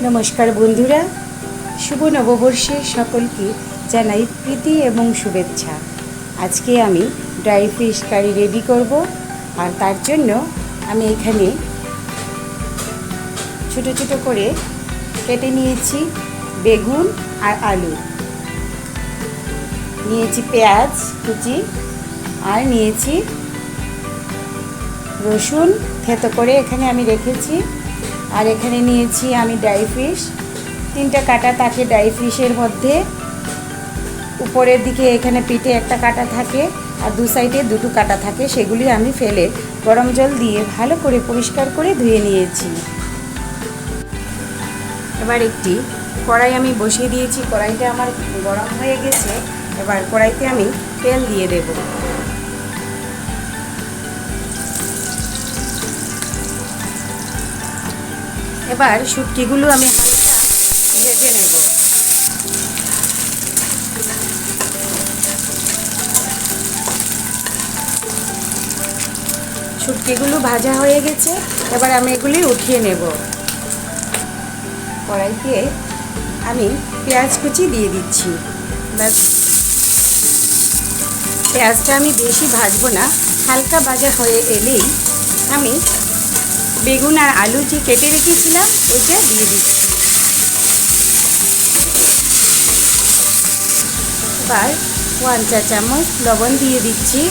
नमस्कार बंधुरा शुभ नवबर्षे सकलके जानाई प्रीति एवं शुभेच्छा। आज के आमी ड्राई फिश कारि रेडी करब और तार जोन्नो आमी एखाने छोटो छोटो करे केटे निয়েছি बेगुन और आलू, निয়েছি पेঁয়াজ कुचि और निয়েছি रसुन থেতো করে এখানে আমি রেখেছি। और एखाने निয়েছি आमी ड्राई फिश तीनटा काटा थाके ड्राई फिशेर मध्य ऊपरेर दिके एखाने पिठे एकटा काटा थाके और दु साइडे दुटो काटा थाके, सेगुली आमी फेले गरम जल दिए भालो करे परिष्कार करे धुए निয়েছি। एबार एकटी कड़ाई आमी बसिए दिएছি, कड़ाईटा आमार गरम हये गेছে। एबार कड़ाईते आमी तेल दिए देब। एबार शुटकीगुलो आमी हालका भेजे नेब। शुटकीगुलो भाजा हये गेছে, एबार आमी एगुली उठिए नेब। कड़ाईते आमी पेঁয়াজ कुचि दिए दिচ্ছি। बस पेঁয়াজটা आमी बेशी भाजबो ना, हालका भाजा हये एलेই आमी बेगुन और आलू जो केटे रेखेছিলাম ওইটা দিয়ে দিচ্ছি। এবার 1 চা চামচ লবণ দিয়ে দিচ্ছি,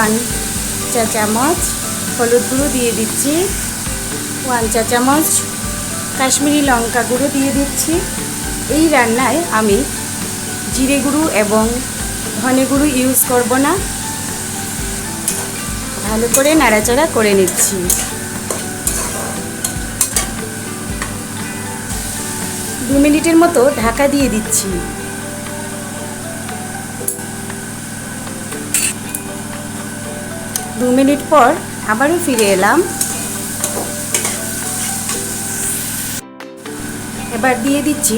1 চা চামচ হলুদ গুঁড়ো দিয়ে দিচ্ছি, 1 চা চামচ কাশ্মীরি লঙ্কা গুঁড়ো দিয়ে দিচ্ছি। এই রান্নায় আমি জিরে গুঁড়ো এবং ধনে গুঁড়ো ইউজ করব না। ভালো করে নাড়াচাড়া করে নিচ্ছি। 2 মিনিটের মতো ঢাকা দিয়ে দিচ্ছি। 2 মিনিট পর আবারও ফিরে এলাম। এবার দিয়ে দিচ্ছি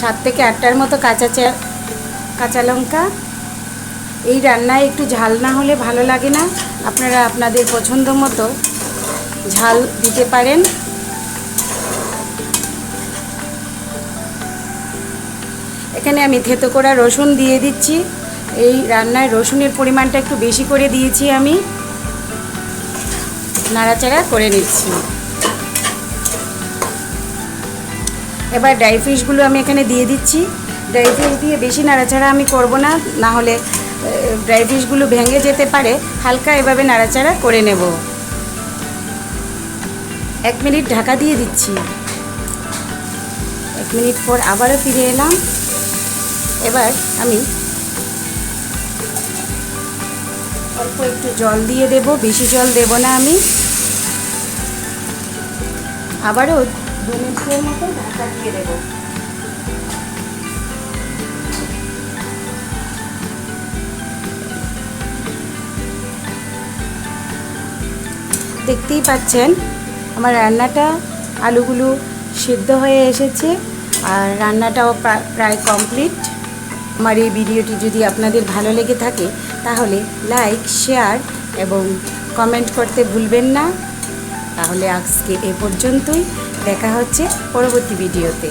7 থেকে 8টার মতো কাঁচা লঙ্কা। এই রান্নায় একটু ঝাল না হলে ভালো লাগে না, আপনারা আপনাদের পছন্দ মতো ঝাল দিতে পারেন। এখানে আমি থেতো করা রসুন দিয়ে দিচ্ছি। এই রান্নায় রসুনের পরিমাণটা একটু বেশি করে দিয়েছি আমি। নাড়াচাড়া করে নিচ্ছি। এবার ড্রাই ফিশগুলো আমি এখানে দিয়ে দিচ্ছি। ড্রাই ফিশ দিয়ে বেশি নাড়াচাড়া আমি করব না, না হলে ড্রাই ফিশগুলো ভেঙে যেতে পারে। হালকা এভাবে নাড়াচাড়া করে নেব। 1 মিনিট ঢাকা দিয়ে দিচ্ছি। 1 মিনিট পর আবারও ফিরে এলাম। এবার আমি অল্প একটু জল দিয়ে দেব, বেশি জল দেব না আমি। আবারও 2 মিনিটের মতো ঢাকা দিয়ে দেব। দেখতেই পাচ্ছেন আমার রান্নাটা আলুগুলো সিদ্ধ হয়ে এসেছে আর রান্নাটাও প্রায় কমপ্লিট। আমার এই ভিডিওটি যদি আপনাদের ভালো লেগে থাকে তাহলে লাইক, শেয়ার এবং কমেন্ট করতে ভুলবেন না। তাহলে আজকে এ পর্যন্তই, দেখা হচ্ছে পরবর্তী ভিডিওতে।